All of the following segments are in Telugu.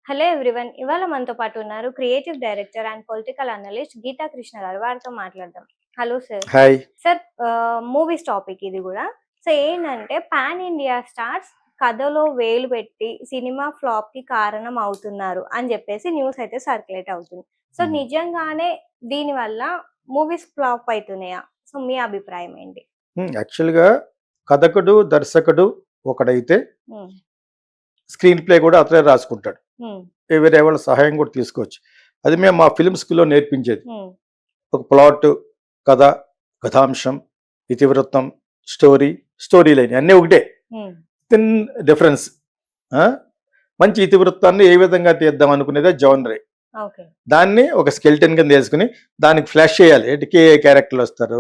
Hello everyone. ఇవాళ మనతో పాటు ఉన్నారు creative director and political analyst Geetha Krishna గారు. వారితో మాట్లాడదాం. Hello sir. Hi. Sir, movies topic ఇది కూడా. సో ఏంటంటే పాన్ ఇండియా స్టార్స్ కథలో వేలు పెట్టి సినిమా ఫ్లాప్ కి కారణం అవుతున్నారు అని చెప్పేసి న్యూస్ అయితే సర్క్యులేట్ అవుతుంది. సో నిజంగానే దీనివల్ల మూవీస్ ఫ్లాప్ అవుతున్నాయా? సో మీ అభిప్రాయం ఏంటి? యాక్చువల్గా కథకుడు దర్శకుడు ఒకడైతే స్క్రీన్ ప్లే కూడా అతనే రాసుకుంటాడు. వేరే వాళ్ళ సహాయం కూడా తీసుకోవచ్చు. అది మేము మా ఫిల్మ్ స్కూల్లో నేర్పించేది. ఒక ప్లాట్, కథ, కథాంశం, ఇతివృత్తం, స్టోరీ లైన్ అన్నీ ఒకటే, థిన్ డిఫరెన్స్. మంచి ఇతివృత్తాన్ని ఏ విధంగా తీద్దాం అనుకునేదే జోనరే. దాన్ని ఒక స్కెల్టన్ కింద వేసుకుని దానికి ఫ్లాష్ చేయాలి. ఏ క్యారెక్టర్లు వస్తారు,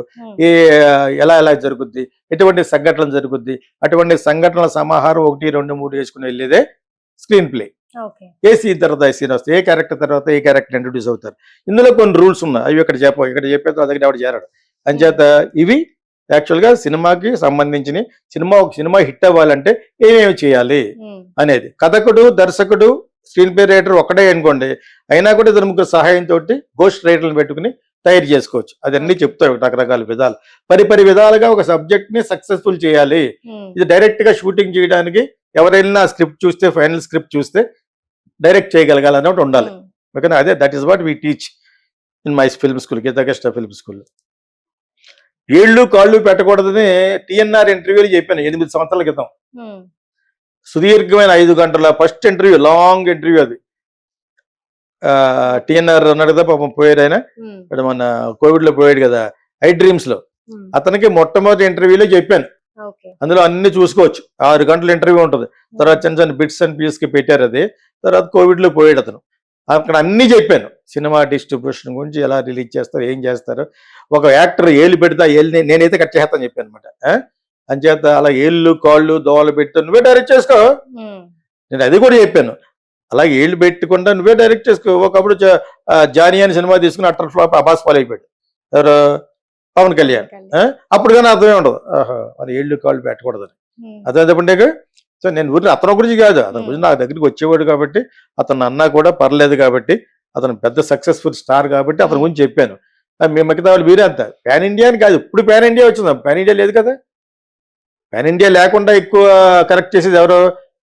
ఎలా జరుగుద్ది, ఎటువంటి సంఘటనలు జరుగుద్ది, అటువంటి సంఘటనల సమాహారం 1, 2, 3 వేసుకుని వెళ్ళేదే స్క్రీన్ ప్లే. ఏ సీన్ తర్వాత ఏ సీన్ వస్తుంది, ఏ క్యారెక్టర్ తర్వాత ఏ క్యారెక్టర్ ఇంట్రొడ్యూస్ అవుతారు. ఇందులో కొన్ని రూల్స్ ఉన్నాయి. అవి ఇక్కడ చెప్పేది దగ్గర ఎవరు చేరాడు. అంచేత ఇవి యాక్చువల్గా సినిమాకి సంబంధించిన ఒక సినిమా హిట్ అవ్వాలంటే ఏమేమి చేయాలి అనేది. కథకుడు దర్శకుడు స్క్రీన్ ప్లే రైటర్ ఒక్కడే అనుకోండి, అయినా కూడా ఇద్దరు ముగ్గురు సహాయంతో గోస్ట్ రైటర్లను పెట్టుకుని తయారు చేసుకోవచ్చు. అదన్నీ చెప్తాయి రకరకాల విధాలు. పరిపరి విధాలుగా ఒక సబ్జెక్ట్ ని సక్సెస్ఫుల్ చేయాలి. ఇది డైరెక్ట్ గా షూటింగ్ చేయడానికి ఎవరైనా స్క్రిప్ట్ చూస్తే, ఫైనల్ స్క్రిప్ట్ చూస్తే డైరెక్ట్ చేయగలగాలి అన్నట్టు ఉండాలి. ఓకేనా? అదే that is what we teach in my film school, Geetha Krishna film school. ఏళ్ళు కాళ్ళు పెట్టకూడదని టిఎన్ఆర్ ఇంటర్వ్యూలు చెప్పాను 8 సంవత్సరాల క్రితం. సుదీర్ఘమైన 5 గంటల ఫస్ట్ ఇంటర్వ్యూ, లాంగ్ ఇంటర్వ్యూ అది. టిఎన్ఆర్ అన్నాడు కదా పాపం, పోయాడు ఆయన. మన కోవిడ్ లో పోయాడు కదా, ఐ డ్రీమ్స్ లో. అతనికి మొట్టమొదటి ఇంటర్వ్యూలో చెప్పాను. అందులో అన్ని చూసుకోవచ్చు. 6 గంటల ఇంటర్వ్యూ ఉంటుంది. తర్వాత చిన్న చిన్న బిట్స్ అండ్ పీస్ కి పెట్టారు అది. తర్వాత కోవిడ్ లో పోయాడు అతను. అక్కడ అన్ని చెప్పాను. సినిమా డిస్ట్రిబ్యూషన్ గురించి, ఎలా రిలీజ్ చేస్తారు, ఏం చేస్తారు, ఒక యాక్టర్ ఏళ్ళు పెడతా ఏళ్ళు నేనైతే కట్ చేస్తాను చెప్పాను అనమాట. అంచేత అలా ఏళ్ళు కాళ్ళు దోవలు పెట్టు, నువ్వే డైరెక్ట్ చేసుకో. నేను అది కూడా చెప్పాను. అలాగే ఏళ్ళు పెట్టుకుంటా నువ్వే డైరెక్ట్ చేసుకో. ఒకప్పుడు జానీ అని సినిమా తీసుకుని అట్టర్ ఫ్లాప్ అబాస్ పాలు అయిపోయాడు. ఎవరు? పవన్ కళ్యాణ్. అప్పుడు కానీ అర్థమే ఉండదు, మరి ఏళ్ళు కాళ్ళు పెట్టకూడదని. అదే చెప్పండి. సో నేను ఊరిని అతని గురించి కాదు, అతని గురించి నా దగ్గరికి వచ్చేవాడు కాబట్టి, అతను అన్నా కూడా పర్లేదు కాబట్టి, అతను పెద్ద సక్సెస్ఫుల్ స్టార్ కాబట్టి అతని గురించి చెప్పాను. మేము మిగతా వాళ్ళు మీరే అంత పాన్ ఇండియా అని కాదు. ఇప్పుడు పాన్ ఇండియా వచ్చిందా? పాన్ ఇండియా లేదు కదా. పాన్ ఇండియా లేకుండా ఎక్కువ కరెక్ట్ చేసేది ఎవరు?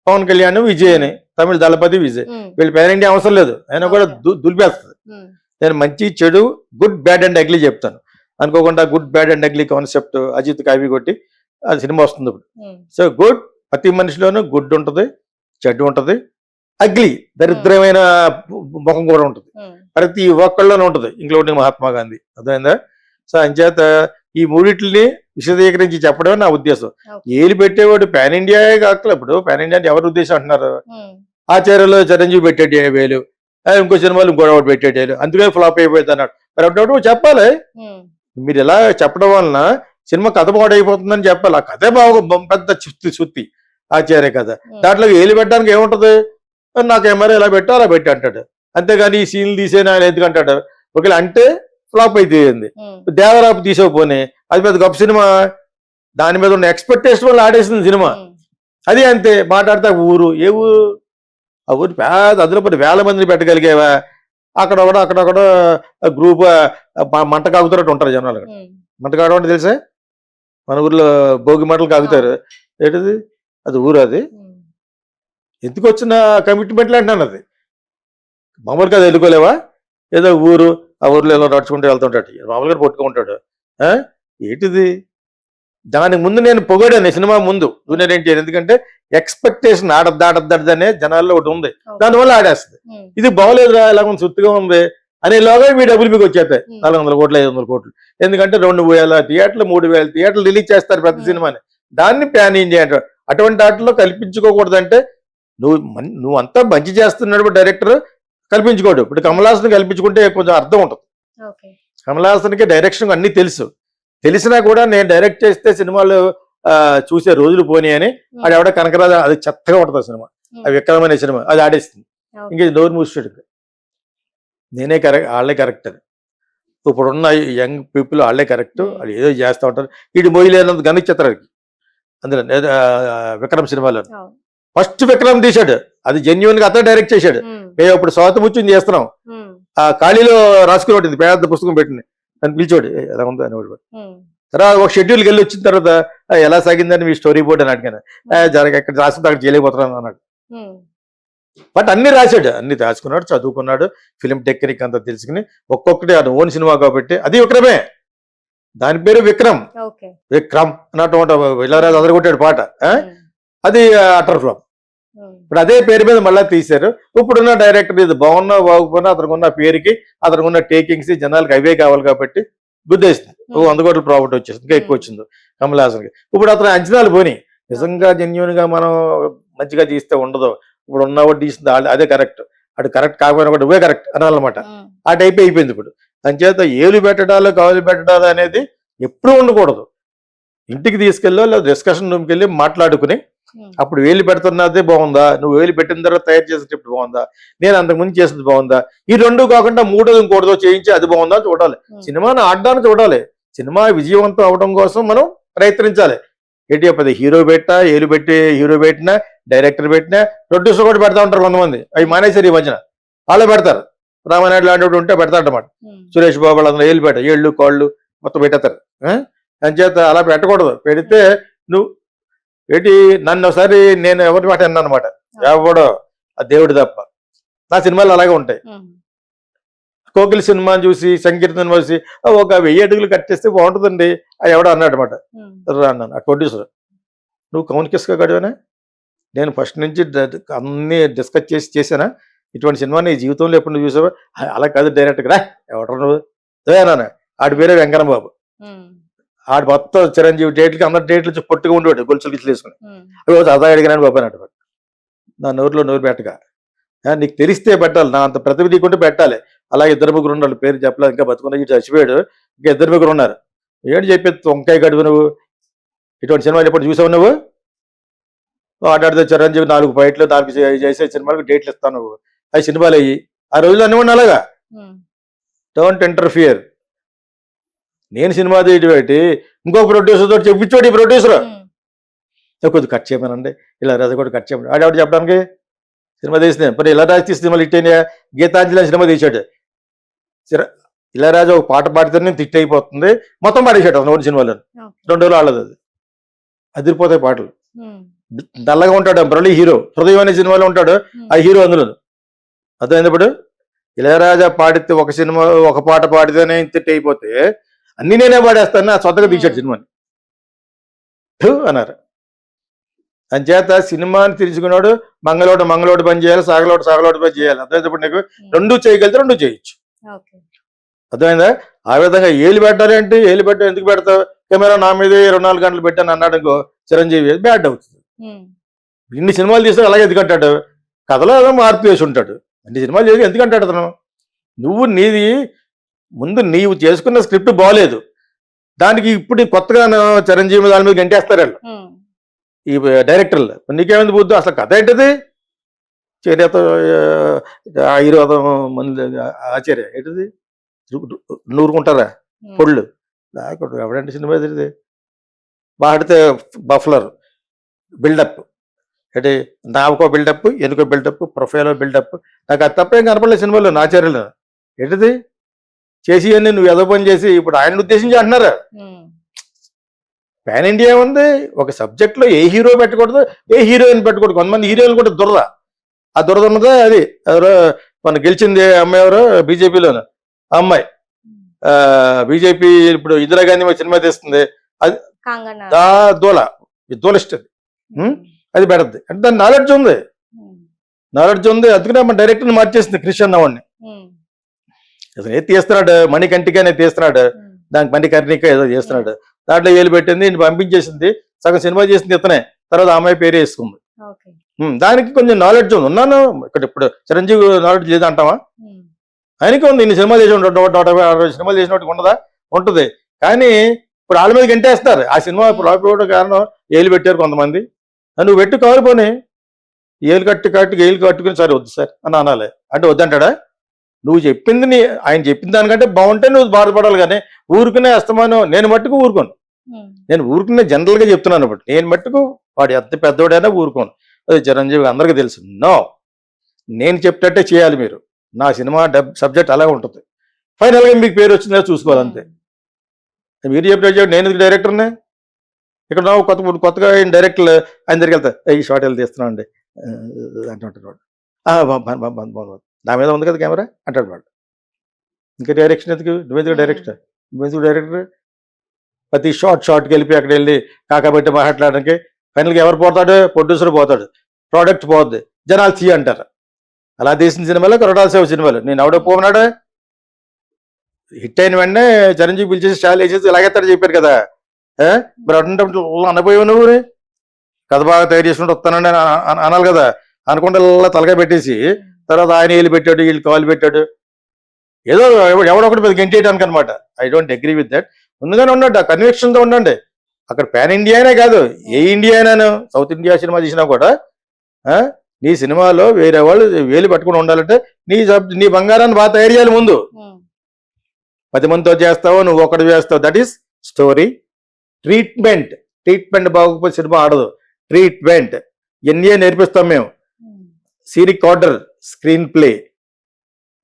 పవన్ కళ్యాణ్, విజయ్ అని. తమిళ దళపతి, విజయ్. వీళ్ళు పాన్ ఇండియా అవసరం లేదు, ఆయన కూడా దులిపేస్తుంది. నేను మంచి చెడు, గుడ్ బ్యాడ్ అండ్ అగ్లీ చెప్తాను. అనుకోకుండా good bad and ugly concept Ajith copy కొట్టి అది సినిమా వస్తుంది ఇప్పుడు. సో గుడ్, ప్రతి మనిషిలోనూ గుడ్ ఉంటుంది, చెడ్డు ఉంటుంది, అగ్లీ దరిద్రమైన ముఖం కూడా ఉంటుంది. ప్రతి ఒక్కళ్ళలోనూ ఉంటుంది, ఇంక్లూడింగ్ మహాత్మా గాంధీ. అర్థమైందా? సో అంచేత ఈ మూడిటిని విశదీకరించి చెప్పడమే నా ఉద్దేశం. ఏలు పెట్టేవాడు పాన్ ఇండియాయే కాకలే. ఇప్పుడు పాన్ ఇండియా ఎవరి ఉద్దేశం అంటున్నారు? ఆచార్యలో చిరంజీవి పెట్టేటి వేలు, ఇంకో సినిమాలు ఇంకోటి పెట్టేటేలు, అందుకే ఫ్లాప్ అయిపోయింది అన్నాడు. మరి అప్పుడు చెప్పాలి. మీరు ఇలా చెప్పడం వలన సినిమా కథ పాడైపోతుందని చెప్పాలి. ఆ కథే పెద్ద సుత్తి ఆచార్య కథ. దాంట్లో ఏలు పెట్టడానికి ఏముంటది? నాకేమో ఇలా పెట్టా అలా పెట్టి అంటాడు. అంతేగాని ఈ సీన్లు తీసేనా ఎందుకంటాడు. ఒకవేళ అంటే ఫ్లాప్ అయిపోయింది. దేవరాపు తీసేకపోనే అది పెద్ద గొప్ప సినిమా. దాని మీద ఉన్న ఎక్స్పెక్టేషన్ వల్ల ఆడేసింది సినిమా. అది అంతే. మాట్లాడితే ఊరు, ఏ ఊరు? ఆ ఊరు పేద అందులో 1000 మందిని పెట్టగలిగేవా? అక్కడొకడ గ్రూప్ మంట కాగుతున్నట్టు ఉంటారు జనాలు. మంట కాగడం అంటే తెలుసా? మన ఊర్లో భోగి మంటలు కాగుతారు. ఏంటిది? అది ఊరు. అది ఎందుకు వచ్చిన కమిట్మెంట్లు అంటున్నాను. అది మామూలుగా అది వెళ్ళుకోలేవా? ఏదో ఊరు, ఆ ఊర్లో ఏదో నడుచుకుంటూ వెళ్తుంటాడు, మామూలుగా పట్టుకుంటాడు. ఏంటిది? దానికి ముందు నేను పొగడాను సినిమా ముందు జూనియర్ ఎన్టీఆర్. ఎందుకంటే ఎక్స్పెక్టేషన్ ఆడద్దాడద్దనే జనాల్లో ఒకటి ఉంది, దానివల్ల ఆడేస్తుంది. ఇది బాగోలేదురా, ఇలా సుత్తుగా ఉంది అనేలాగా మీ డబ్బులు మీకు వచ్చేస్తాయి. 400 కోట్లు 500 కోట్లు. ఎందుకంటే 2000 థియేటర్లు 3000 థియేటర్లు రిలీజ్ చేస్తారు పెద్ద సినిమాని. దాన్ని ప్యాన్ ఇండియా అంటారు. అటువంటి వాటిలో కల్పించుకోకూడదంటే నువ్వు అంతా మంచి చేస్తున్నాడు డైరెక్టర్, కల్పించుకోడు. ఇప్పుడు కమల్ హాసన్ కల్పించుకుంటే కొంచెం అర్థం ఉంటుంది. కమల్ హాసన్కి డైరెక్షన్ అన్ని తెలిసినా కూడా నేను డైరెక్ట్ చేస్తే సినిమాలు చూసే రోజులు పోనీ అని అది ఎవడ కనకరాజు, అది చెత్తగా ఉంటుంది సినిమా, అది విక్రమైన సినిమా, అది ఆడేస్తుంది. ఇంక నోరు మూసాడు. నేనే కరెక్ట్, వాళ్ళే కరెక్ట్. అది ఇప్పుడున్న యంగ్ పీపుల్ వాళ్ళే కరెక్ట్, వాళ్ళు ఏదో చేస్తూ ఉంటారు. వీటి మొయ్యలేనంత గణించేస్తారు. అందులో విక్రమ్ సినిమాలో ఫస్ట్ విక్రమ్ తీశాడు, అది జెన్యున్ గా అతను డైరెక్ట్ చేశాడు. మేము ఇప్పుడు స్వాతముత్యం చేస్తున్నాం, ఆ ఖాళీలో రాసుకుని ఉంటుంది పెద్ద పుస్తకం పెట్టింది, అని పిలిచోడు ఎలా ఉందో అని ఒకటి. తర్వాత ఒక షెడ్యూల్కి వెళ్ళి వచ్చిన తర్వాత ఎలా సాగిందని మీ స్టోరీ బోర్డ్ అని అడిగాను. జరగ ఎక్కడ రాసింది అక్కడ చేయలేకపోతున్నాను అన్నాడు. బట్ అన్ని రాశాడు, అన్ని రాసుకున్నాడు, చదువుకున్నాడు, ఫిలిం టెక్నిక్ అంతా తెలుసుకుని ఒక్కొక్కటి అది ఓన్ సినిమా కాబట్టి అది విక్రమే, దాని పేరు విక్రమ్. విక్రమ్ అన్నట్టు ఇళయరాజు అదరగొట్టాడు పాట, అది అటర్ ఫ్లాప్. ఇప్పుడు అదే పేరు మీద మళ్ళీ తీశారు. ఇప్పుడున్న డైరెక్టర్ ఇది బాగున్నా బాగుపోయినా అతనికి ఉన్న పేరుకి అతనికి ఉన్న టేకింగ్స్ జనాలకు అవే కావాలి కాబట్టి గుద్దేస్తుంది. 100 కోట్ల ప్రాఫిట్ వచ్చేసింది, ఇంకా ఎక్కువ వచ్చింది కమల్ హాసన్కి. ఇప్పుడు అతను అంచనాలు పోయి నిజంగా జెన్యున్ గా మనం మంచిగా తీస్తే ఉండదు, ఇప్పుడు ఉన్నవాడు తీసింది అదే కరెక్ట్, అటు కరెక్ట్ కాకపోయినా కూడా నువ్వే కరెక్ట్ అనాలన్నమాట. ఆ టైప్ అయిపోయింది ఇప్పుడు. అంచేత ఏలు పెట్టడాలు కాలు పెట్టడాలు అనేది ఎప్పుడూ ఉండకూడదు. ఇంటికి తీసుకెళ్ళో లేదా డిస్కషన్ రూమ్కి వెళ్ళి మాట్లాడుకుని అప్పుడు వేలు పెడుతున్నదే బాగుందా, నువ్వు వేలు పెట్టిన తర్వాత తయారు చేసేటప్పుడు బాగుందా, నేను అంతకుముందు చేసేది బాగుందా, ఈ రెండు కాకుండా మూడోది ఇంకోటిదో చేయించి అది బాగుందా చూడాలి. సినిమాను ఆడడానికి చూడాలి, సినిమా విజయవంతం అవడం కోసం మనం ప్రయత్నించాలి. ఏంటి చెప్పది, హీరో పెట్టా ఏలు పెట్టి హీరో పెట్టినా డైరెక్టర్ పెట్టినా ప్రొడ్యూసర్ కూడా పెడతా ఉంటారు కొంతమంది, అవి మానేశారు ఈ మధ్యన. వాళ్ళే పెడతారు, రామానాయుడు లాంటి ఉంటే పెడతారన్నమాట. సురేష్ బాబు వాళ్ళందరూ ఏళ్ళు పెట్ట ఏళ్ళు కాళ్ళు మొత్తం పెట్టేస్తారు. అంచేత అలా పెట్టకూడదు. పెడితే నువ్వు ఏంటి నన్ను ఒకసారి నేను ఎవరి మాట అన్నా అనమాట, ఎవడో ఆ దేవుడి తప్ప. నా సినిమాలు అలాగే ఉంటాయి. కోకిల సినిమాని చూసి సంకీర్తన చూసి ఒక 1000 అడుగులు కట్టేస్తే బాగుంటుందండి అది ఎవడో అన్నాడు అనమాట. అన్నాను ఆ ప్రొడ్యూసర్, నువ్వు కౌన్ కిస్గా గడివేనా, నేను ఫస్ట్ నుంచి అన్ని డిస్కస్ చేశానా, ఇటువంటి సినిమా నీ జీవితంలో ఎప్పుడు నువ్వు చూసావా, అలా కాదు డైరెక్ట్గా రా ఎవడరు నువ్వు అన్నాను. ఆడి పేరే వెంకన్న బాబు, ఆడు మొత్తం చిరంజీవి డేట్లకి అందరి డేట్లు పొట్టుగా ఉండేవాడు, గొలుసులు గిట్లు వేసుకుని. రోజు అదా అడిగినాను బాబు అన్నట్టు. నా నోరులో నోరు పెట్టగా, నీకు తెలిస్తే పెట్టాలి, నా అంత ప్రతిభ నీకుంటే పెట్టాలి. అలా 2-3 ఉన్నారు, పేరు చెప్పలేదు, ఇంకా బతుకున్న ఇటు చచ్చిపోయాడు, ఇంకా 2-3 ఉన్నారు. ఏంటి చెప్పేది వంకాయ గడువు నువ్వు, ఇటువంటి సినిమాలు ఎప్పుడు చూసావు నువ్వు, ఆడాడితే చిరంజీవి 4 ఫైట్లు 4 చేసే సినిమాలకు డేట్లు ఇస్తావు నువ్వు, అవి సినిమాలు అయ్యి ఆ రోజులు అన్నీ అలాగా. Don't interfere. నేను సినిమా తీయటం పెట్టి ఇంకో ప్రొడ్యూసర్ తోటి చెప్పించాడు ఈ ప్రొడ్యూసర్, కొద్దిగా కట్ చేయమనండి ఇళయరాజా కూడా కట్ చేయమని ఆడేవాడు చెప్పడానికి. సినిమా తీసిన మరి ఇళయరాజా తీసి సినిమాలు ఇట్టేనా, గీతాంజలి సినిమా తీసాడు. ఇళయరాజా ఒక పాట పాడితేనే తిట్టి అయిపోతుంది, మొత్తం పాడేసాడు 1 సినిమాలో, 2 రోజులు ఆడదు, అది అదిరిపోతాయి పాటలు. నల్లగా ఉంటాడు మురళి హీరో, హృదయం అనే సినిమాలో ఉంటాడు ఆ హీరో అందులో. అర్థమైనప్పుడు ఇళయరాజా పాడితే ఒక సినిమా ఒక పాట పాడితేనే తిట్టి అయిపోతే అన్ని నేనే పాడేస్తాను, ఆ సొంతగా తీసాడు సినిమాని అన్నారు. అంచేత సినిమాని తెలుసుకున్నాడు, మంగళోడు పని చేయాలి, సాగలోడు పని చేయాలి. అర్థమైనప్పుడు నీకు 2 చేయగలిగితే 2 చేయొచ్చు. అర్థమైందా? ఆ విధంగా ఏలు పెట్టాలి అంటే ఏలు పెట్ట ఎందుకు పెడతావు, కెమెరా నా మీదే 24 గంటలు పెట్టాను అన్నాడు ఇంకో చిరంజీవి, బ్యాడ్ అవుతుంది. ఇన్ని సినిమాలు తీస్తే అలాగే ఎందుకంటాడు, కథలో ఏదో మార్పు చేసి ఉంటాడు, అన్ని సినిమాలు చేసి ఎందుకంటాడు అతను. నువ్వు నీది ముందు నీవు చేసుకున్న స్క్రిప్ట్ బాగోలేదు, దానికి ఇప్పుడు కొత్తగా చిరంజీవి దాని మీద గంటేస్తారు వాళ్ళు ఈ డైరెక్టర్లు. నీకేమైంది బుద్ధి, అసలు కథ ఏంటిది, చేరేత ఆయుర్వేదం మంది ఆచార్య ఏంటిది నూరుకుంటారా పొళ్ళు లేకుండా ఎవడంటే సినిమా ఇది వాడితే బఫ్లర్ బిల్డప్ అంటే నావకో బిల్డప్ ఎనుకో బిల్డప్ ప్రొఫైలో బిల్డప్, నాకు అది తప్పేం కనపడలేదు సినిమాలో ఆచార్యులు. ఏంటిది చేసి అన్ని నువ్వు ఏదో పని చేసి ఇప్పుడు ఆయన ఉద్దేశించి అంటున్నారు. పాన్ ఇండియా ఉంది, ఒక సబ్జెక్ట్లో ఏ హీరో పెట్టకూడదు ఏ హీరోయిన్ పెట్టకూడదు. కొంతమంది హీరోయిన్ కూడా దురద, ఆ దురద ఉన్నదే అది. ఎవరో మన గెలిచింది అమ్మాయి ఎవరో బీజేపీలోను అమ్మాయి, బీజేపీ ఇప్పుడు ఇందిరాగాంధీ సినిమా తీస్తుంది, అది దూలిస్ట్ అది పెడద్ది అంటే దాని నాలెడ్జ్ ఉంది అందుకనే మన డైరెక్టర్ని మార్చేసింది క్రిష్ అన్నవాడిని. అసలు ఏది తీస్తున్నాడు మణికంటిగానే తీస్తున్నాడు, దానికి మణికర్ణిక ఏదో చేస్తున్నాడు, దాంట్లో ఏలు పెట్టింది పంపించేసింది, సగం సినిమా చేసింది ఇతనే, తర్వాత అమ్మాయి పేరు వేసుకుంది. దానికి కొంచెం నాలెడ్జ్ ఉంది. ఉన్నాను ఇక్కడ ఇప్పుడు చిరంజీవి నాలెడ్జ్ లేదంటావా, ఆయనకి ఉంది. ఇన్ని సినిమాలు చేసి 160 సినిమాలు చేసినట్టు ఉండదా, ఉంటుంది. కానీ ఇప్పుడు వాళ్ళ మీద గంటేస్తారు. ఆ సినిమా ఫ్లాప్ అవ్వడం కారణం ఏలు పెట్టారు కొంతమంది. నువ్వు పెట్టి కావాలిపోని ఏలు ఏలు కట్టుకుని సరే వద్దు సార్ అని అనాలి అంటే వద్దంటాడా. నువ్వు చెప్పింది ఆయన చెప్పిన దానికంటే బాగుంటే నువ్వు బాధపడాలి, కానీ ఊరుకునే అస్తమానం నేను మట్టుకు ఊరుకోను. నేను ఊరుకునే జనరల్గా చెప్తున్నాను. ఇప్పుడు నేను మట్టుకు వాడు ఎంత పెద్దవాడైనా ఊరుకోను. అది చిరంజీవి అందరికీ తెలుసు. నో నేను చెప్పినట్టే చేయాలి మీరు. నా సినిమా సబ్జెక్ట్ అలాగే ఉంటుంది. ఫైనల్గా మీకు పేరు వచ్చిందా చూసుకోవాలి అంతే. మీరు చెప్పినట్టు నేను డైరెక్టర్నే. ఇక్కడ నా కొత్తగా ఆయన డైరెక్టర్లు ఆయన దగ్గరికి వెళ్తా, ఈ షార్ట్ వెళ్ళి తీస్తున్నాను అండి అంటుంటాడు వాడు. బాగుంది, నా మీద ఉంది కదా కెమెరా అంటాడు వాడు. ఇంకా డైరెక్షన్ ఎందుకు, నువ్వెందుకు డైరెక్టర్. ప్రతి షార్ట్కి వెళ్ళి అక్కడ వెళ్ళి కాకబెట్టి మాట్లాడడానికి ఫైనల్గా ఎవరు పోతాడు, ప్రొడ్యూసర్ పోతాడు, ప్రోడక్ట్ పోద్ది, జనాలు తీ అంటారు. అలా తీసిన సినిమాలో కొరటాల శివ సినిమాలు నేను ఎవడో పోమన్నాడు. హిట్ అయిన వెంటనే చిరంజీవి పిలిచేసి స్టాల్ వేసేసి ఇలాగెత్తాడు చెప్పారు కదా. మరి అటువంటి అనపోయావు నువ్వు, కథ బాగా తయారు చేసుకుంటూ వస్తానండి అనాలి కదా. అనుకుంటే ఇలా తలగా పెట్టేసి తర్వాత ఆయన వీళ్ళు పెట్టాడు, వీళ్ళు కాలు పెట్టాడు, ఏదో ఎవడొకటి మీద గెంటేయడానికి అనమాట. I don't agree with that. ముందుగానే ఉండండి, ఆ కన్విక్షన్తో ఉండండి. అక్కడ పాన్ ఇండియానే కాదు, ఏ ఇండియా అయినాను, సౌత్ ఇండియా సినిమా తీసినా కూడా నీ సినిమాలో వేరే వాళ్ళు వేలు పట్టుకుని ఉండాలంటే నీ బంగారాన్ని బాగా తయారు చేయాలి ముందు. 10 మందితో చేస్తావు, నువ్వు ఒకటి చేస్తావు, దట్ ఈస్ స్టోరీ. ట్రీట్మెంట్ బాగోకపోతే సినిమా ఆడదు. ట్రీట్మెంట్ ఎన్ఏ నేర్పిస్తాం మేము. సీరిక్ ఆర్డర్, స్క్రీన్ ప్లే,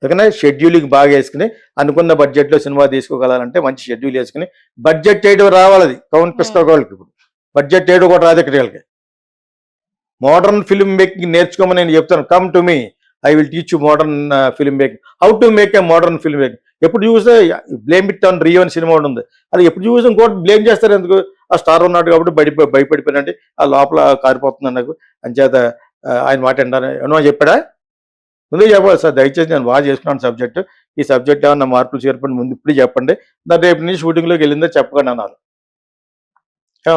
ఓకేనా. షెడ్యూలింగ్ బాగా వేసుకుని అనుకున్న బడ్జెట్లో సినిమా తీసుకోగలాలంటే మంచి షెడ్యూల్ వేసుకుని బడ్జెట్ చేయడం రావాలి. అది కౌంట్ పిసుకోగలకి ఇప్పుడు బడ్జెట్ చేయడం కూడా రాదు ఇక్కడ. మోడర్న్ ఫిల్మ్ మేకింగ్ నేర్చుకోమని నేను చెప్తాను. Come to me, I will teach you modern film making, how to make a modern film making. ఎప్పుడు చూస్తే బ్లేమ్ ఇట్ ఆన్ రియో అని సినిమా ఉంది, అది ఎప్పుడు చూసి ఇంకోటి బ్లేమ్ చేస్తారు. ఎందుకు, ఆ స్టార్ ఉన్నాడు కాబట్టి భయపడిపోయినండి, ఆ లోపల కారిపోతుంది నాకు అంచేత ఆయన మాట అంటారు ఏమో చెప్పాడా. ముందే చెప్పాలి సార్, దయచేసి నేను బాగా చేసుకున్నాను సబ్జెక్టు, ఈ సబ్జెక్ట్ ఏమన్నా మార్పులు చేర్పండి ముందు ఇప్పుడు చెప్పండి, దాని రేపు నుంచి షూటింగ్లోకి వెళ్ళిందో చెప్పకండి అన్నారు.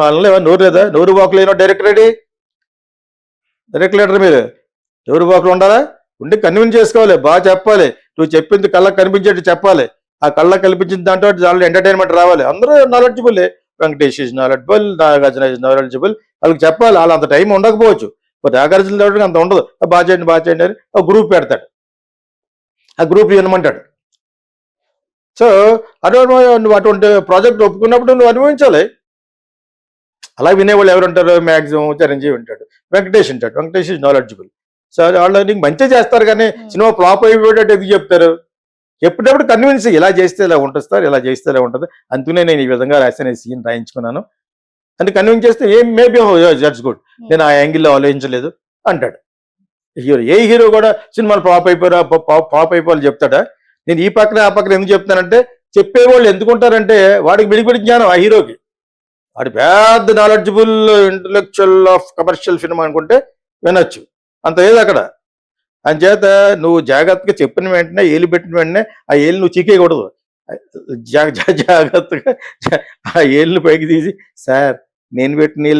వాళ్ళేమో నోరు లేదా, నోరు వాకులు అయినా డైరెక్టర్ మీరు నోరు వాకులు ఉండాలా, ఉండి కన్విన్స్ చేసుకోవాలి, బాగా చెప్పాలి. నువ్వు చెప్పింది కళ్ళకి కనిపించేట్టు చెప్పాలి. ఆ కళ్ళకి కనిపించిన దాంట్లో దాంట్లో ఎంటర్టైన్మెంట్ రావాలి. అందరూ knowledgeable, Venkatesh is knowledgeable, Nagarjuna is knowledgeable, వాళ్ళకి చెప్పాలి. వాళ్ళు అంత టైం ఉండకపోవచ్చు, నాగార్జున దేవుడికి అంత ఉండదు. బాగా చేయండి అని ఒక గ్రూప్ పెడతాడు, ఆ గ్రూప్ వినమంటాడు. సో నువ్వు అటువంటి ప్రాజెక్ట్ ఒప్పుకున్నప్పుడు నువ్వు అనుభవించాలి. అలా వినేవాళ్ళు ఎవరుంటారు, మ్యాక్సిమం చిరంజీవి ఉంటాడు, వెంకటేష్ ఉంటాడు. Venkatesh is knowledgeable. సో వాళ్ళు నీకు మంచిగా చేస్తారు, కానీ సినిమా ఫ్లాప్ అయిపోయేటట్టు ఎందుకు చెప్తారు. ఎప్పుడప్పుడు కన్విన్స్, ఇలా చేస్తే ఇలా ఉంటుంది సార్, ఇలా చేస్తే ఇలా ఉంటుంది, అందుకనే నేను ఈ విధంగా రాసిన సీన్ రాయించుకున్నాను అని కన్విన్స్ చేస్తే మేబీ జడ్స్ గుడ్, నేను ఆ యాంగిల్లో ఆలోచించలేదు అంటాడు హీరో. ఏ హీరో కూడా సినిమాలు ఫ్లాప్ అయిపోవాలి చెప్తాడా. నేను ఈ పక్కన ఆ పక్కన ఎందుకు చెప్తానంటే, చెప్పేవాళ్ళు ఎందుకుంటారంటే వాడికి విడిపడి జ్ఞానం, ఆ హీరోకి వాడి పెద్ద knowledgeable intellectual of commercial film అనుకుంటే వినొచ్చు, అంత ఏది అక్కడ. అంచేత నువ్వు జాగ్రత్తగా చెప్పిన వెంటనే, ఏలు పెట్టిన వెంటనే ఆ ఏలు నువ్వు చీకేయకూడదు. జాగ్రత్తగా ఆ ఏళ్ళని పైకి తీసి, సార్ నేను పెట్టిన